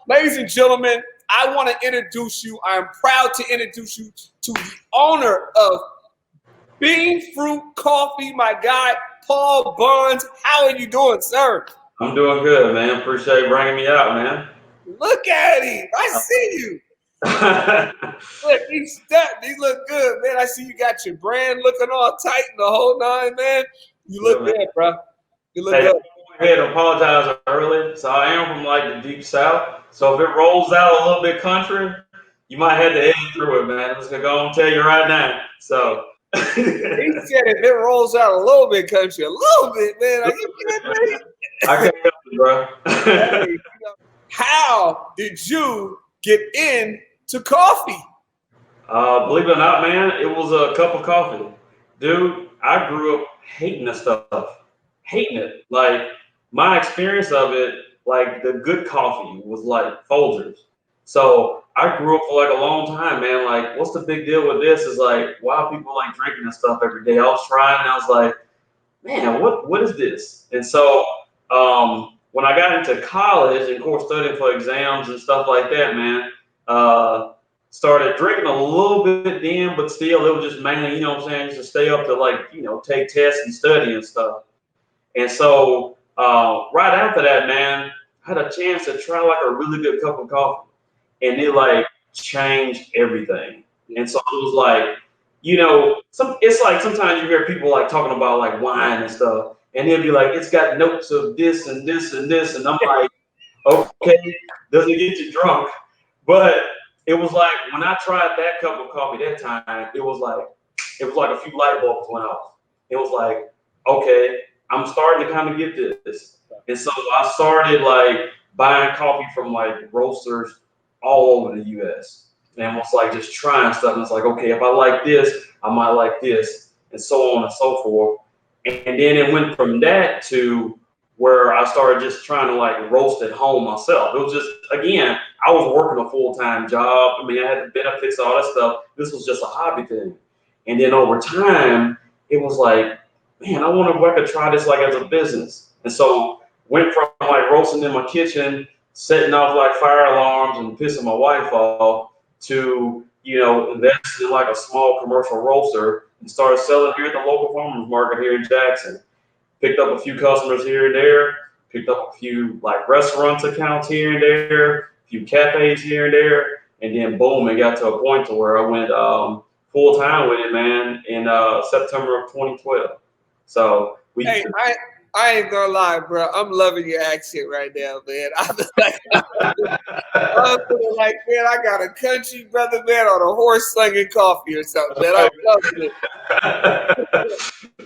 ladies and gentlemen, I want to introduce you. I'm proud to introduce you to the owner of BeanFruit Coffee, my guy, Paul Barnes. How are you doing, sir? I'm doing good, man. Appreciate you bringing me out, man. Look at him. I see you. Look, he's stepped. He look good, man. I see you got your brand looking all tight and the whole nine, man. You look good, bro. You look good. I had to apologize early. So I am from like the deep south. So if it rolls out a little bit country, you might have to edit through it, man. I'm just gonna go and tell you right now. So he said if it rolls out a little bit country, a little bit, man. Are you kidding me? I can't help it, bro. Hey, how did you get into coffee? Believe it or not, man, it was a cup of coffee. Dude, I grew up hating this stuff. Hating it. Like, my experience of it, like, the good coffee was like Folgers. So I grew up for like a long time, man. Like, what's the big deal with this? Is like, why are people like drinking this stuff every day? I was trying and I was like, man, what is this? And so when I got into college and of course studying for exams and stuff like that, man, started drinking a little bit then, but still it was just mainly, you know what I'm saying, just to stay up to like, you know, take tests and study and stuff. And so right after that, man, I had a chance to try like a really good cup of coffee and it like changed everything. And so it was like, you know, it's like sometimes you hear people like talking about like wine and stuff, and they'll be like, it's got notes of this and this and this, and I'm like, okay, doesn't get you drunk, but it was like when I tried that cup of coffee that time, it was like a few light bulbs went off. It was like, okay, I'm starting to kind of get this, and so I started like buying coffee from like roasters all over the U.S. and was like just trying stuff. And it's like, okay, if I like this, I might like this, and so on and so forth. And then it went from that to where I started just trying to like roast at home myself. It was just, again, I was working a full-time job. I mean, I had the benefits, all that stuff. This was just a hobby thing. And then over time, it was like, man, I wonder if I could try this like as a business. And so went from like roasting in my kitchen, setting off like fire alarms and pissing my wife off, to, you know, investing in like a small commercial roaster and started selling here at the local farmers market here in Jackson. Picked up a few customers here and there, picked up a few like restaurants accounts here and there, a few cafes here and there, and then boom, it got to a point to where I went full time with it, man, in September of 2012. So hey, I ain't gonna lie, bro. I'm loving your accent right now, man. I'm feeling like, man, I got a country brother, man, on a horse slinging coffee or something, man. I'm loving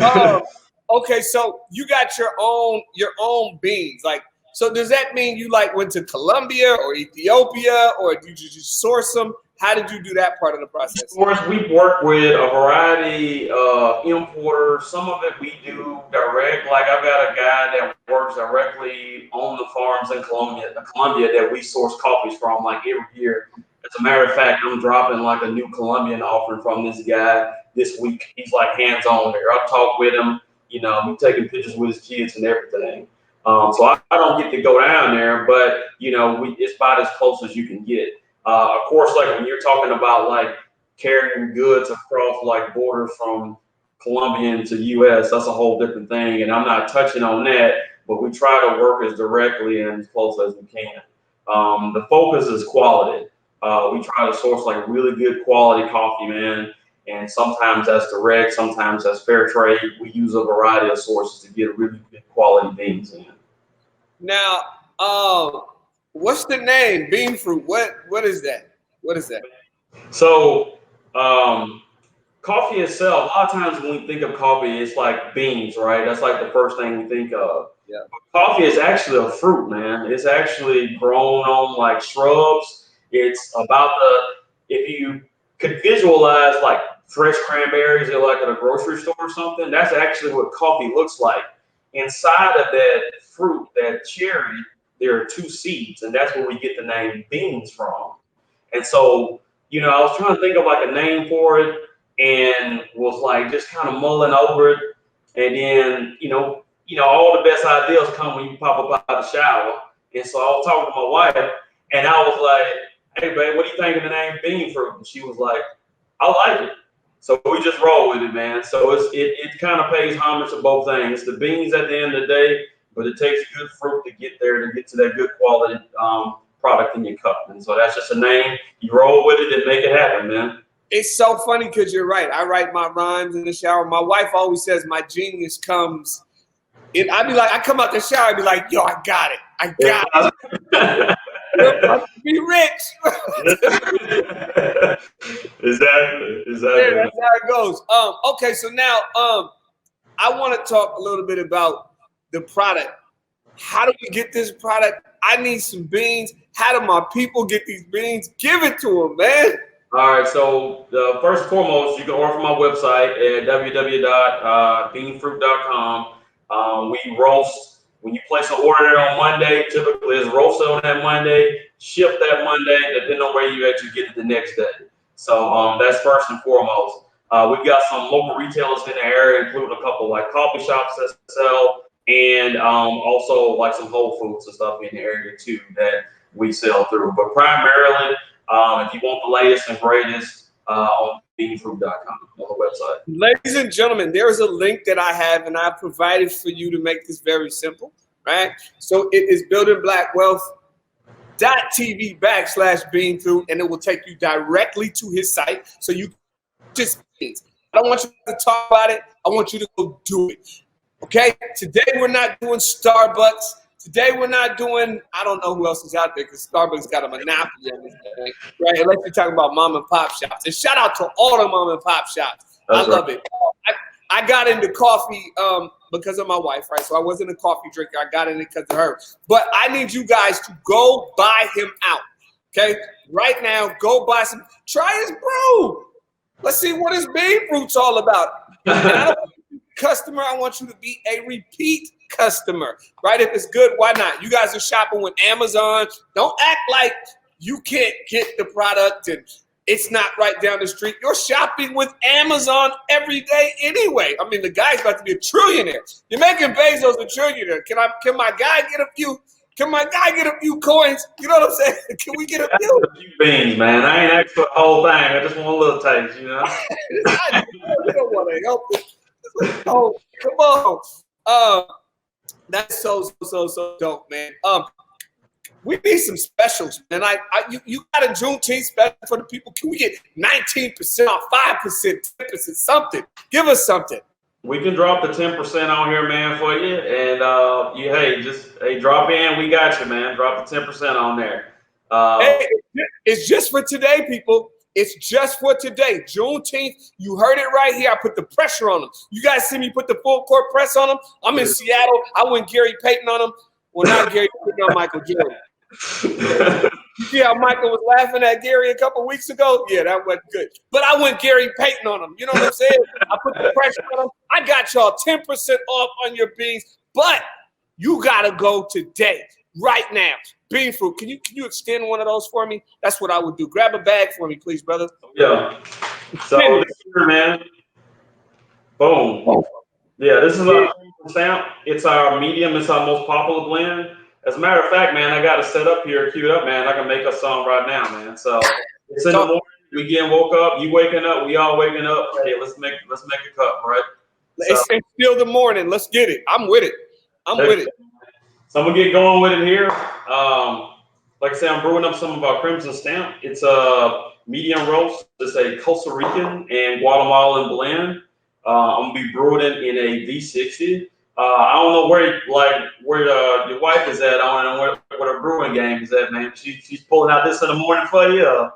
it. Okay, so you got your own beans. Like, so does that mean you like went to Colombia or Ethiopia, or did you just source them? How did you do that part of the process? Of course, we work with a variety of importers. Some of it we do direct. Like I've got a guy that works directly on the farms in Colombia that we source coffees from like every year. As a matter of fact, I'm dropping like a new Colombian offering from this guy this week. He's like hands-on there. I've talked with him, you know, I'm taking pictures with his kids and everything. So I don't get to go down there, but you know, it's about as close as you can get. Of course, like when you're talking about like carrying goods across like borders from Colombia to U.S., that's a whole different thing, and I'm not touching on that. But we try to work as directly and as close as we can. The focus is quality. We try to source like really good quality coffee, man. And sometimes that's direct, sometimes that's fair trade. We use a variety of sources to get really good quality beans in. Now, what's the name? BeanFruit. What is that? What is that? So, coffee itself, a lot of times when we think of coffee, it's like beans, right? That's like the first thing we think of. Yeah. Coffee is actually a fruit, man. It's actually grown on like shrubs. It's about if you could visualize like fresh cranberries at like at a grocery store or something, that's actually what coffee looks like. Inside of that fruit, that cherry, there are two seeds, and that's where we get the name beans from. And so, you know, I was trying to think of like a name for it and was like just kind of mulling over it. And then, all the best ideas come when you pop up out of the shower. And so I was talking to my wife And I was like, hey, babe, what do you think of the name BeanFruit? And she was like, I like it. So we just roll with it, man. So it kind of pays homage to both things. It's the beans at the end of the day, but it takes good fruit to get there, to get to that good quality product in your cup. And so that's just a name. You roll with it and make it happen, man. It's so funny because you're right. I write my rhymes in the shower. My wife always says my genius comes. I be like, I come out the shower, I be like, yo, I got it. I got it. Be rich. Exactly. Yeah, that's how it goes. Okay, so now I want to talk a little bit about the product. How do we get this product? I need some beans. How do my people get these beans? Give it to them, man. All right, so first and foremost, you can order from my website at www.beanfruit.com. We roast. When you place an order on Monday, typically it's roasted on that Monday, shipped that Monday, depending on where you actually get it the next day. So that's first and foremost. We've got some local retailers in the area, including a couple like coffee shops that sell, and also like some Whole Foods and stuff in the area too that we sell through. But primarily, if you want the latest and greatest, on BeanFruit.com on the website. Ladies and gentlemen, there is a link that I have, and I provided for you to make this very simple, right? So it is buildingblackwealth.tv/BeanFruit, and it will take you directly to his site. So you just, I don't want you to talk about it. I want you to go do it. Okay? Today we're not doing Starbucks. Today we're not doing, I don't know who else is out there because Starbucks got a monopoly on this thing, right? Unless you're talking about mom and pop shops. And shout out to all the mom and pop shops. I love it. I got into coffee because of my wife, right? So I wasn't a coffee drinker. I got in it because of her. But I need you guys to go buy him out, okay? Right now, go buy some. Try his brew. Let's see what his BeanFruit's all about. And I don't want you to be a customer. I want you to be a repeat customer, right? If it's good, why not? You guys are shopping with Amazon. Don't act like you can't get the product and it's not right down the street. You're shopping with Amazon every day anyway. I mean, the guy's about to be a trillionaire. You're making Bezos a trillionaire. Can my guy get a few? Can my guy get a few coins? You know what I'm saying? Can we get a few? A few beans, man. I ain't asked for the whole thing. I just want a little taste, you know? You don't want to help it. Oh, come on. That's so dope, man. We need some specials, man. You got a Juneteenth special for the people. Can we get 19% off, 5%, 10%, something? Give us something. We can drop the 10% on here, man, for you. And drop in. We got you, man. Drop the 10% on there. Hey, it's just for today, people. It's just for today. Juneteenth, you heard it right here. I put the pressure on them. You guys see me put the full court press on them? I'm in Seattle. I went Gary Payton on them. Well, not Gary Payton, on Michael Jordan. You see how Michael was laughing at Gary a couple weeks ago? Yeah, that wasn't good. But I went Gary Payton on him. You know what I'm saying? I put the pressure on him. I got y'all 10% off on your beans, but you got to go today, right now. BeanFruit, can you extend one of those for me? That's what I would do. Grab a bag for me, please, brother. Yeah. So this here, man. Boom. Oh. Yeah, this is our stamp. It's our medium. It's our most popular blend. As a matter of fact, man, I got it set up here, queued up, man. I can make us some right now, man. So it's in the morning. We getting woke up. You waking up. We all waking up. Hey, let's make a cup, right? It's still the morning. Let's get it. I'm with it. With it. So I'm gonna get going with it here. Like I said, I'm brewing up some of our Crimson Stamp. It's a medium roast. It's a Costa Rican and Guatemalan blend. I'm gonna be brewing it in a V60. I don't know where your wife is at. I don't know where the brewing game is at, man. She's pulling out this in the morning for you.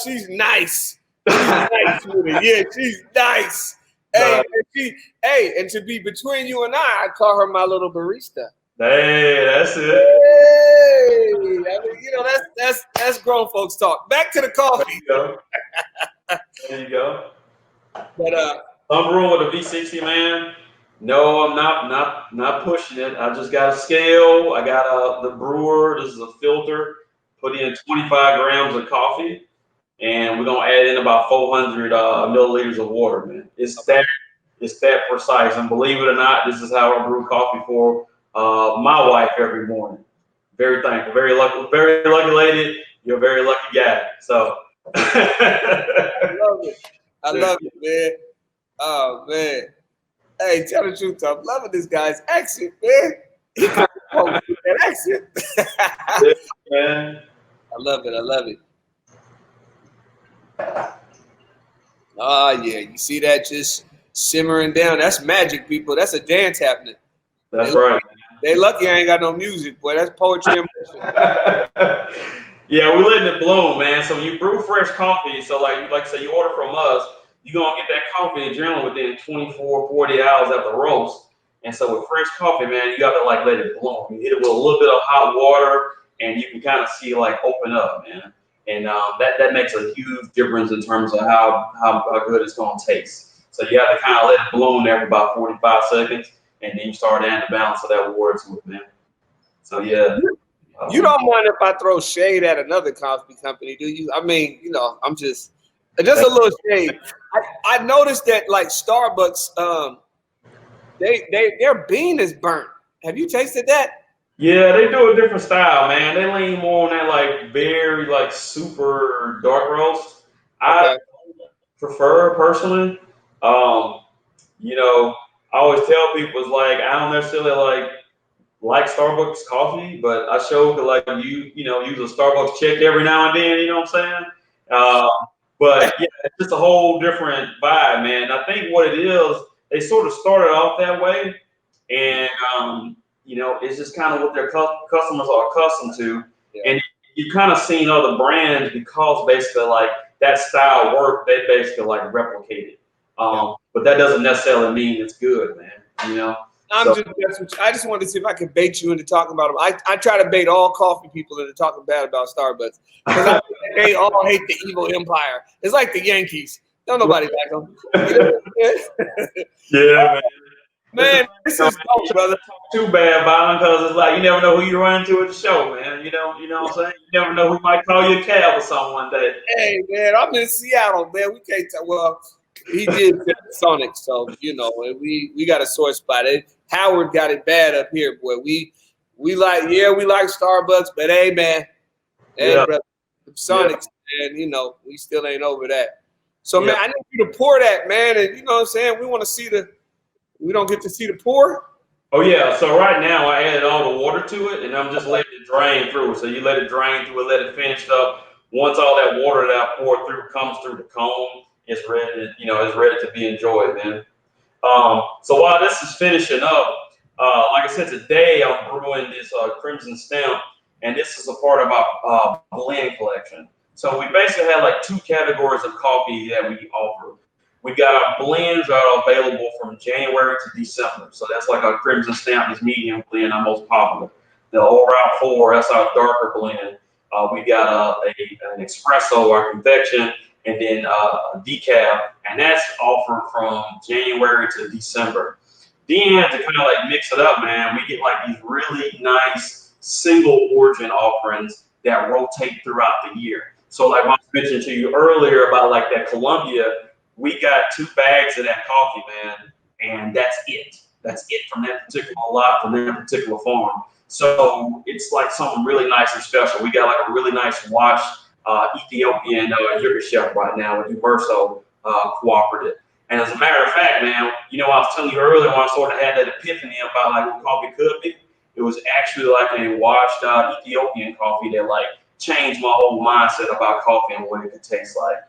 She's nice. She's nice with it. Yeah, she's nice. Hey, and to be between you and I call her my little barista. Hey, that's it. Hey, I mean, you know, that's grown folks talk. Back to the coffee. There you go. But I'm brewing with a V60, man. No, I'm not pushing it. I just got a scale. I got the brewer. This is a filter. Put in 25 grams of coffee, and we're gonna add in about 400 milliliters of water, man. It's that precise. And believe it or not, this is how I brew coffee for my wife every morning. Very thankful, very lucky lady. You're a very lucky guy. So I love it. I love it, man. Oh man. Hey, tell the truth, I'm loving this guy's accent, man. He comes home with that accent. yeah, man. I love it. I love it. Oh yeah, you see that just simmering down? That's magic, people. That's a dance happening. That's right. They lucky I ain't got no music, boy. That's poetry in motion. Yeah, we're letting it bloom, man. So when you brew fresh coffee, so like say you order from us, you're gonna get that coffee generally within 24, 40 hours after roast. And so with fresh coffee, man, you gotta like let it bloom. You hit it with a little bit of hot water, and you can kind of see like open up, man. And that makes a huge difference in terms of how good it's gonna taste. So you have to kind of let it bloom there for about 45 seconds, and then you start adding the balance of that water to it, man. So yeah. You don't mind if I throw shade at another coffee company, do you? I mean, I'm just a little shade. I noticed that like Starbucks, their bean is burnt. Have you tasted that? Yeah, they do a different style, man. They lean more on that like very like super dark roast. I Okay. prefer personally. Um, I always tell people it's like I don't necessarily like Starbucks coffee, but I show could like use a Starbucks check every now and then. You know what I'm saying? Uh, but yeah, it's just a whole different vibe, man. I think what it is, they sort of started off that way, and it's just kind of what their customers are accustomed to, Yeah. and you kind of seen other brands because basically like that style work, they basically like replicate it. But that doesn't necessarily mean it's good, man. I just wanted to see if I could bait you into talking about them. I try to bait all coffee people into talking bad about Starbucks because they all hate the evil empire. It's like the Yankees. Don't nobody like them. Yeah, man. Man, this is dope, brother. Too bad about them because it's like you never know who you run into at the show, man. You know what I'm saying? You never know who might call you a cab or something one day. Hey, man, I'm in Seattle, man. We can't tell. Well, he did Sonic, so we got a sore spot. Howard got it bad up here, boy. We like Starbucks, but hey, man, brother, Sonics, man, we still ain't over that. So, man, I need you to pour that, man, and you know what I'm saying? We don't get to see the pour. Oh yeah, so right now I added all the water to it, and I'm just letting it drain through. So you let it drain through and let it finish up. Once all that water that I poured through comes through the cone, it's ready to be enjoyed, man. So while this is finishing up, like I said, today I'm brewing this Crimson Stamp, and this is a part of our blend collection. So we basically have like two categories of coffee that we offer. We got our blends that are available from January to December. So that's like our Crimson Stamp is medium blend, our most popular. The All Route 4, that's our darker blend. We got an espresso, our convection, and then a decaf, and that's offered from January to December. Then to kind of like mix it up, man, we get like these really nice single origin offerings that rotate throughout the year. So like I mentioned to you earlier about like that Colombia, we got 2 bags of that coffee, man, and that's it. That's it from that particular lot, from that particular farm. So it's like something really nice and special. We got like a really nice wash Ethiopian yogurt chef right now with Uberso Cooperative. And as a matter of fact, man, I was telling you earlier when I sort of had that epiphany about like what coffee could be. It was actually like a washed Ethiopian coffee that like changed my whole mindset about coffee and what it could taste like.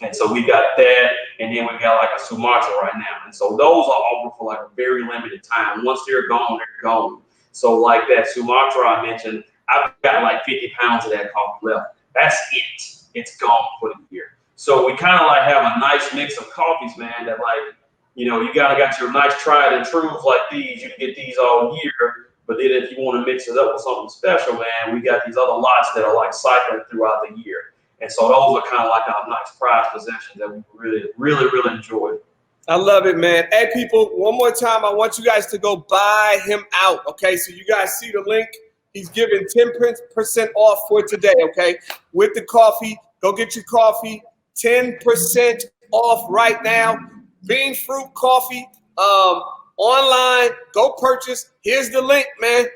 And so we got that, and then we got like a Sumatra right now. And so those are offered for like a very limited time. Once they're gone, they're gone. So like that Sumatra I mentioned, I've got like 50 pounds of that coffee left. That's it. It's gone for the year. So we kind of like have a nice mix of coffees, man, that like, you kind of got your nice tried and true like these. You can get these all year. But then if you want to mix it up with something special, man, we got these other lots that are like cycling throughout the year. And so those are kind of like our nice prized possessions that we really, really, really enjoy. I love it, man. Hey, people, one more time, I want you guys to go buy him out, okay? So you guys see the link. He's giving 10% off for today, okay? With the coffee, go get your coffee. 10% off right now. BeanFruit coffee online. Go purchase. Here's the link, man.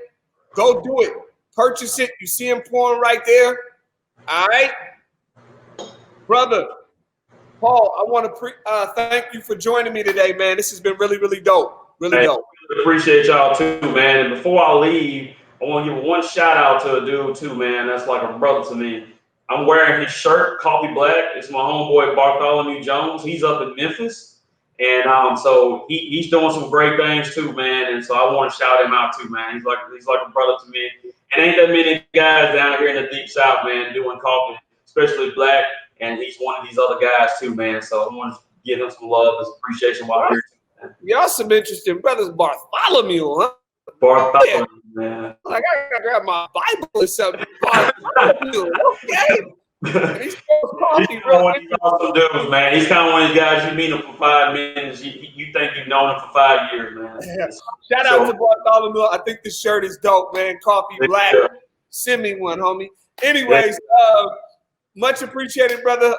Go do it. Purchase it. You see him pouring right there. All right, brother Paul. I want to thank you for joining me today, man. This has been really, really dope. Really dope. Appreciate y'all too, man. And before I leave, I want to give one shout out to a dude too, man. That's like a brother to me. I'm wearing his shirt, Coffee Black. It's my homeboy Bartholomew Jones. He's up in Memphis, and so he's doing some great things too, man. And so I want to shout him out too, man. He's like a brother to me. And ain't that many guys down here in the deep south, man, doing coffee, especially black. And he's one of these other guys too, man. So I want to give him some love, some appreciation while here. Y'all some interesting brothers. Bartholomew, huh? Bartholomew, man. Like I gotta grab my Bible or something. Bartholomew, okay. And he's coffee, one of these awesome dudes, man. He's kind of one of these guys you meet him for 5 minutes. You think you've known him for 5 years, man. Yeah. Shout out to Bartholomew. I think this shirt is dope, man. Coffee Black. Yeah. Send me one, homie. Anyways, much appreciated, brother.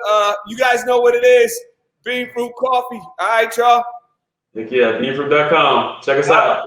You guys know what it is. BeanFruit Coffee. All right, y'all. Yeah, BeanFruit.com. Check us out.